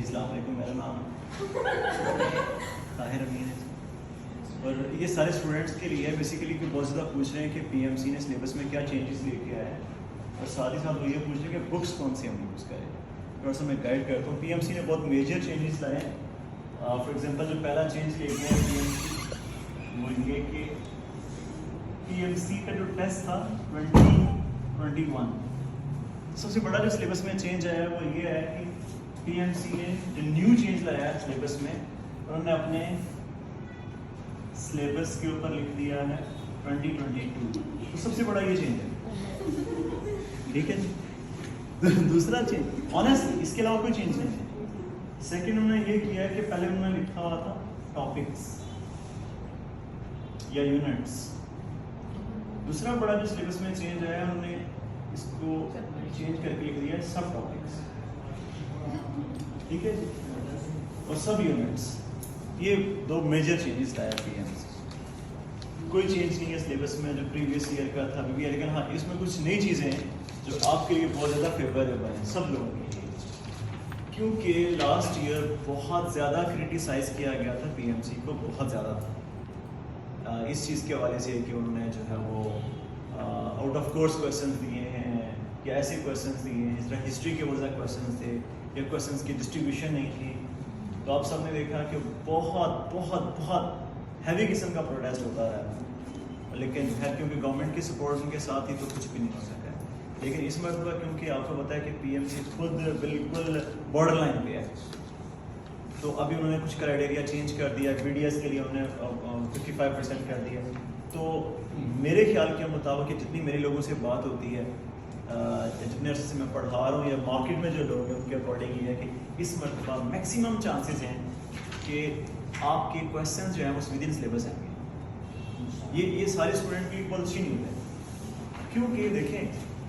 جی السلام علیکم، میرا نام طاہر امین ہے اور یہ سارے اسٹوڈنٹس کے لیے بیسیکلی کہ بہت زیادہ پوچھ رہے ہیں کہ پی ایم سی نے سلیبس میں کیا چینجز لے کے آیا ہے اور ساتھ ہی ساتھ وہ یہ پوچھ رہے ہیں کہ بکس کون سی ہم یوز کریں. تھوڑا سا میں گائڈ کرتا ہوں. پی ایم سی نے بہت میجر چینجز لائے ہیں. فار ایگزامپل جو پہلا چینج لے گیا ہے پی ایم سی وہ یہ کہ پی ایم سی کا جو ٹیسٹ تھا 2021 سب سے بڑا جو سلیبس میں چینج آیا ہے وہ یہ ہے کہ پی ایم سی نے جو نیو چینج لایا ہے سلیبس میں انہوں نے اپنے سلیبس کے اوپر لکھ دیا ہے 2022. تو سب سے بڑا یہ چینج ہے. ٹھیک ہے جی. دوسرا چینج آنیسٹلی اس کے علاوہ کوئی چینج نہیں ہے. سیکنڈ انہوں نے یہ کیا ہے کہ پہلے انہوں نے لکھا ہوا تھا ٹاپکس یا یونٹس. دوسرا بڑا جو سلیبس میں چینج آیا انہوں نے اس کو چینج کر کے لکھ دیا ہے سب ٹاپکس. ٹھیک ہے جی. اور سب یونٹس. یہ دو میجر چینجز لایا پی ایم سی. کوئی چینج نہیں ہے سلیبس میں جو پریویس ایئر کا تھا بھی, لیکن ہاں اس میں کچھ نئی چیزیں ہیں جو آپ کے لیے بہت زیادہ فیوریبل ہیں سب لوگوں کے لیے, کیونکہ لاسٹ ایئر بہت زیادہ کرٹیسائز کیا گیا تھا پی ایم سی کو, بہت زیادہ تھا اس چیز کے حوالے سے کہ انہوں نے جو ہے وہ آؤٹ آف کورس کویشچنز دیے ہیں یا ایسے کویشچنز دیے ہیں جس طرح ہسٹری کے وجہ کویشچنز تھے یا کویشچنز کی ڈسٹریبیوشن نہیں تھی. تو آپ سب نے دیکھا کہ بہت بہت بہت ہیوی قسم کا پروٹیسٹ ہوتا رہا, لیکن خیر کیونکہ گورنمنٹ کی سپورٹ ان کے ساتھ ہی تو کچھ بھی نہیں ہو سکا ہے. لیکن اس مرتبہ کیونکہ آپ کو پتہ ہے کہ پی ایم سی خود بالکل بارڈر لائن پہ ہے, تو ابھی انہوں نے کچھ کرائٹیریا چینج کر دیا. بی ڈی ایس کے لیے انہوں نے 55% کر دیا. تو میرے خیال کے مطابق کہ جتنی میرے لوگوں سے بات ہوتی ہے, جتنے عرصے سے میں پڑھا رہا ہوں یا مارکیٹ میں جو لوگ ہیں ان کے اکارڈنگ یہ ہے کہ اس مرتبہ میکسیمم چانسز ہیں کہ آپ کے کویشچنز جو ہیں وہ ود ان سلیبس ہیں. یہ سارے اسٹوڈنٹ کی پالیسی نہیں ہوتا ہے, کیونکہ دیکھیں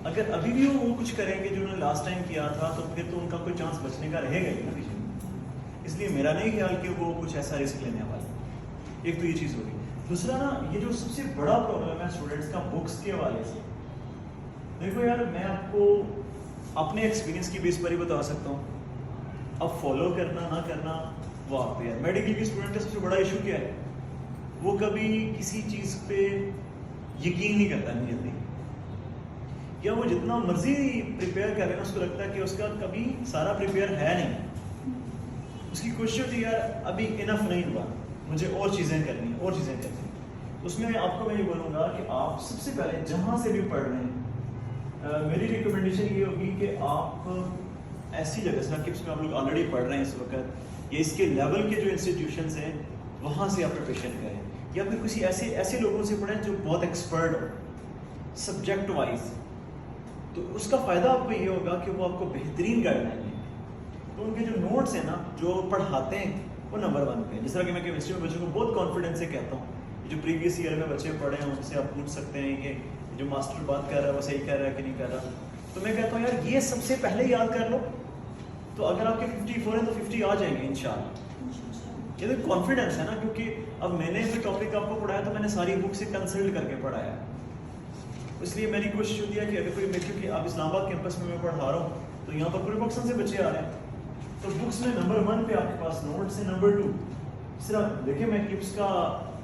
اگر ابھی بھی وہ کچھ کریں گے جو انہوں نے لاسٹ ٹائم کیا تھا تو پھر تو ان کا کوئی چانس بچنے کا رہے گا ہی نا پیچھے. اس لیے میرا نہیں خیال کہ وہ کچھ ایسا رسک لینے والے. ایک تو یہ چیز ہوگی. دوسرا نا یہ جو سب سے بڑا پرابلم ہے اسٹوڈنٹس کا بکس کے حوالے سے, دیکھو یار میں آپ کو اپنے ایکسپیرینس کی بیس پر ہی بتا سکتا ہوں. اب فالو کرنا نہ کرنا وہ آپ پہ ہے. میڈیکل کے اسٹوڈنٹ کا سب سے بڑا ایشو کیا ہے, وہ کبھی کسی چیز پہ یقین نہیں کرتا نہیں جلدی, یا وہ جتنا مرضی پریپیئر کر رہے ہیں اس کو لگتا ہے کہ اس کا کبھی سارا پریپیئر ہے نہیں. اس کی کوشش ہوتی ہے یار ابھی انف نہیں ہوا, مجھے اور چیزیں کرنی ہیں اور چیزیں کرنی ہیں. اس میں آپ کو میں یہ بولوں گا کہ آپ سب سے پہلے جہاں سے بھی پڑھ رہے ہیں میری ریکمنڈیشن یہ ہوگی کہ آپ ایسی جگہ سے کپس میں آپ لوگ آلریڈی پڑھ رہے ہیں اس وقت, یا اس کے لیول کے جو انسٹیٹیوشنس ہیں وہاں سے آپ پریپریشن کریں, یا پھر کسی ایسے لوگوں سے پڑھیں جو بہت ایکسپرٹ ہو سبجیکٹ وائز. تو اس کا فائدہ آپ کو یہ ہوگا کہ وہ آپ کو بہترین گائڈ لائن دیں گے. تو ان کے جو نوٹس ہیں نا جو پڑھاتے ہیں وہ نمبر 1 پہ. جس طرح کہ میں کیمسٹری میں بچوں کو بہت کانفیڈنس سے کہتا ہوں, جو پریویس ایئر میں بچے پڑھے ہیں ان سے آپ پوچھ سکتے ہیں کہ جو ماسٹر بات کر رہا ہے وہ صحیح کر رہا ہے کہ نہیں کر رہا. تو میں کہتا ہوں یار یہ سب سے پہلے یاد کر لو, تو اگر آپ کے 54 ہیں تو 50 آ جائیں گے انشاءاللہ. یہ تو کانفیڈنس ہے نا, کیونکہ اب میں نے جو ٹاپک آپ کو پڑھایا تو میں نے ساری بک سے کنسلٹ کر کے پڑھایا. اس لیے میری کوشش ہوتی ہے کہ اگر کوئی کیونکہ آپ اسلام آباد کیمپس میں پڑھا رہا ہوں تو یہاں پر پورے پاکستان سے بچے آ رہے ہیں, تو بکس میں نمبر 1 پہ آپ کے پاس نوٹس ہیں, نمبر 2 اس طرح دیکھیں میں کپس کا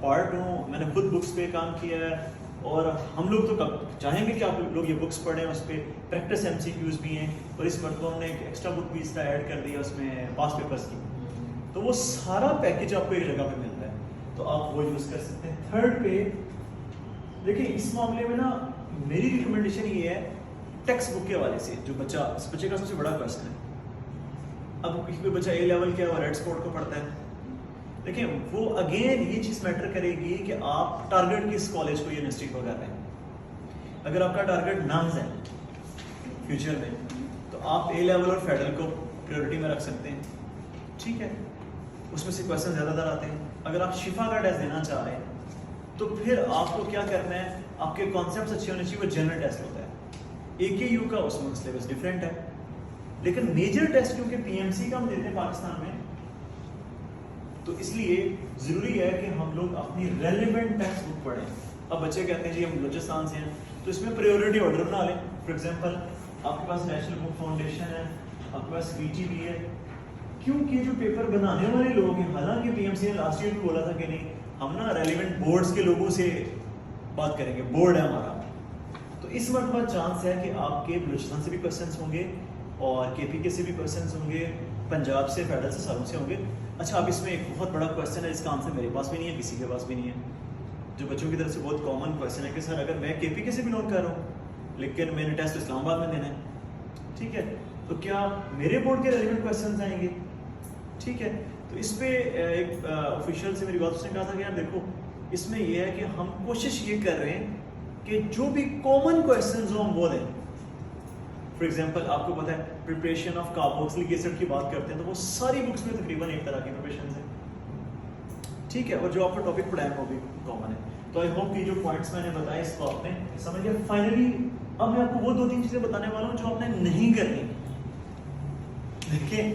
پارٹ ہوں, میں نے خود بکس پہ کام کیا ہے, اور ہم لوگ تو چاہیں گے کہ آپ لوگ یہ بکس پڑھیں. اس پہ پریکٹس ایم سی کیوز بھی ہیں, اور اس مرتبہ ہم نے ایک ایکسٹرا بک بھی اس طرح ایڈ کر دیا اس میں پاس پیپرس کی. تو وہ سارا پیکج آپ کو ایک جگہ پہ ملتا ہے, تو آپ وہ یوز کر سکتے ہیں. تھرڈ پہ دیکھیں اس معاملے میں نا میری ریکمنڈیشن یہ ہے ٹیکسٹ بک کے حوالے سے. جو اس بچے کا سب سے بڑا کویشچن ہے, اب کوئی بچہ اے لیول کیا ریڈ اسپورٹ کو پڑھتا ہے, دیکھیں وہ اگین یہ چیز میٹر کرے گی کہ آپ ٹارگیٹ کس کالج کو یونیورسٹی کو کر رہے ہیں. اگر آپ کا ٹارگیٹ نامز ہے فیوچر میں تو آپ اے لیول اور فیڈرل کو پریورٹی میں رکھ سکتے ہیں. ٹھیک ہے, اس میں سے کویشچن زیادہ تر آتے ہیں. اگر آپ شفا کا ٹیسٹ دینا چاہ رہے ہیں تو پھر آپ کو کیا کرنا ہے, آپ کے کانسیپٹس اچھے ہونے چاہیے. وہ جنرل ٹیسٹ ہوتا ہے, اے کے یو کا اس میں سلیبس ڈفرینٹ ہے, لیکن میجر ٹیسٹ کیونکہ پی ایم سی کا ہم دیتے ہیں پاکستان میں, تو اس لیے ضروری ہے کہ ہم لوگ اپنی ریلیونٹ ٹیکسٹ بک پڑھیں. اب بچے کہتے ہیں جی ہم بلوچستان سے ہیں تو اس میں پریورٹی آرڈر بنا لیں. فار ایگزامپل آپ کے پاس نیشنل بک فاؤنڈیشن ہے, آپ کے پاس وی ٹی بھی ہے, کیونکہ جو پیپر بنانے والے لوگ ہیں, حالانکہ پی ایم سی نے لاسٹ ایئر بھی بولا تھا کہ نہیں ہم نا ریلیونٹ بورڈز کے لوگوں سے بات کریں گے, بورڈ ہے ہمارا, تو اس مرتبہ چانس ہے کہ آپ کے بلوچستان سے بھی کوشچنس ہوں گے اور کے پی کے سے بھی کوشچنس ہوں گے, پنجاب سے, فیڈرل سے, ساروں سے ہوں گے. اچھا اب اس میں ایک بہت بڑا کوشچن ہے, اس کا آنسر میرے پاس بھی نہیں ہے, کسی کے پاس بھی نہیں ہے, جو بچوں کی طرف سے بہت کامن کوشچن ہے کہ سر اگر میں کے پی کے سے بھی نوٹ کر رہا ہوں لیکن میں نے ٹیسٹ اسلام آباد میں دینا ہے, ٹھیک ہے, تو کیا میرے بورڈ کے ریلیونٹ کوشچنز آئیں گے؟ ٹھیک ہے, تو اس پہ ایک آفیشیل سے میری بات اس نے کہا تھا کہ یار دیکھو اس میں یہ ہے کہ ہم کوشش یہ کر رہے ہیں کہ جو بھی کامن کوشچنز ہوں ہم وہ دیں. فار ایگزامپل آپ کو پتہ ہے پریپریشن آف کاربوکسلک ایسڈ کی بات کرتے ہیں تو وہ ساری بکس میں تقریباً ایک طرح کی پریپریشنز ہیں, ٹھیک ہے, اور جو آپ کا ٹاپک پڑھایا وہ بھی کامن ہے. تو آئی ہوپ کہ جو پوائنٹس میں نے بتائے اس کو آپ نے سمجھ لیا. فائنلی اب میں آپ کو وہ 2-3 چیزیں بتانے والا ہوں جو آپ نے نہیں کرنی. دیکھیں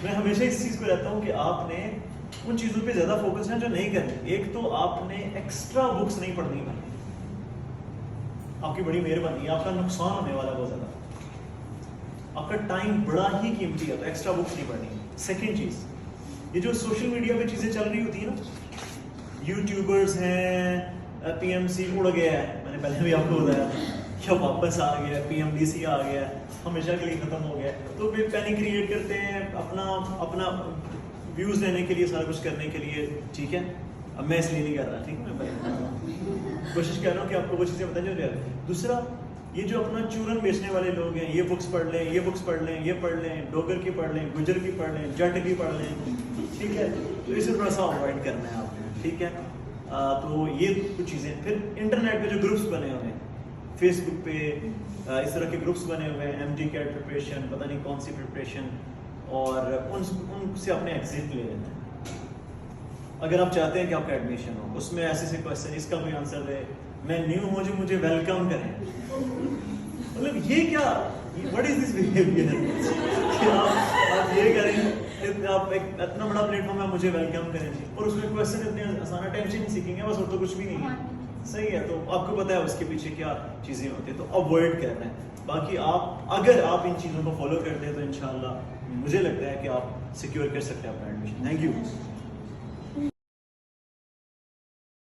میں ہمیشہ اس چیز کو رہتا ہوں کہ آپ نے ان چیزوں پہ زیادہ فوکس ہے جو نہیں کرنی. ایک تو آپ نے ایکسٹرا بکس نہیں پڑھنی بھائی, آپ کی بڑی مہربانی ہے, آپ کا نقصان ہونے والا بہت زیادہ, آپ کا ٹائم بڑا ہی قیمتی ہے, تو ایکسٹرا بکس نہیں پڑھنی. سیکنڈ چیز, یہ جو سوشل میڈیا پہ چیزیں چل رہی ہوتی ہیں نا, یوٹیوبرز ہیں, پی ایم سی اڑ گیا ہے, میں نے پہلے بھی آپ کو بتایا تھا, یا واپس آ گیا, پی ایم ڈی سی آ گیا, ہمیشہ کے لیے ختم ہو گیا, تو پھر پینک کریٹ کرتے ہیں اپنا ویوز لینے کے لیے, سارا کچھ کرنے کے لیے, ٹھیک ہے. اب میں اس لیے نہیں کر رہا, ٹھیک ہے, میں کوشش کر رہا ہوں کہ آپ کو وہ چیزیں بتائیں جو رہے. دوسرا, یہ جو اپنا چورن بیچنے والے لوگ ہیں, یہ بکس پڑھ لیں, یہ بکس پڑھ لیں, یہ پڑھ لیں, ڈوگر کی پڑھ لیں, گجر کی پڑھ لیں, جٹ کی پڑھ لیں, ٹھیک ہے, تو اسے تھوڑا سا اوائڈ کرنا ہے آپ نے, ٹھیک ہے. تو یہ کچھ چیزیں. پھر انٹرنیٹ پہ جو گروپس بنے ہوئے ہیں, فیس بک پہ اس طرح کے گروپس بنے ہوئے ہیں, ایم ٹی کیٹ پریپریشن, پتہ نہیں کون سی پریپریشن, اور ان سے آپ نے ایگزٹ لے لینا ہے. اگر آپ چاہتے ہیں کہ آپ کا ایڈمیشن ہو, اس میں ایسے کویشچن, اس کا کوئی آنسر دے, میں نیو ہوں جو مجھے ویلکم کریں. مطلب یہ کیا, واٹ از دس بیہیویئر کہ آپ یہ کریں, آپ ایک اتنا بڑا پلیٹ فارم ہے مجھے ویلکم کریں جی, اور اس میں کویشچن اتنے آسان, ٹینشن سیکھیں گے بس, اور تو کچھ بھی نہیں ہے. صحیح ہے, تو آپ کو پتہ ہے اس کے پیچھے کیا چیزیں ہوتی ہیں, تو اوائڈ کرنا ہے. باقی اگر آپ ان چیزوں کو فالو کرتے ہیں تو انشاءاللہ مجھے لگتا ہے کہ آپ سیکیور کر سکتے ہیں اپنا ایڈمیشن. Thank you.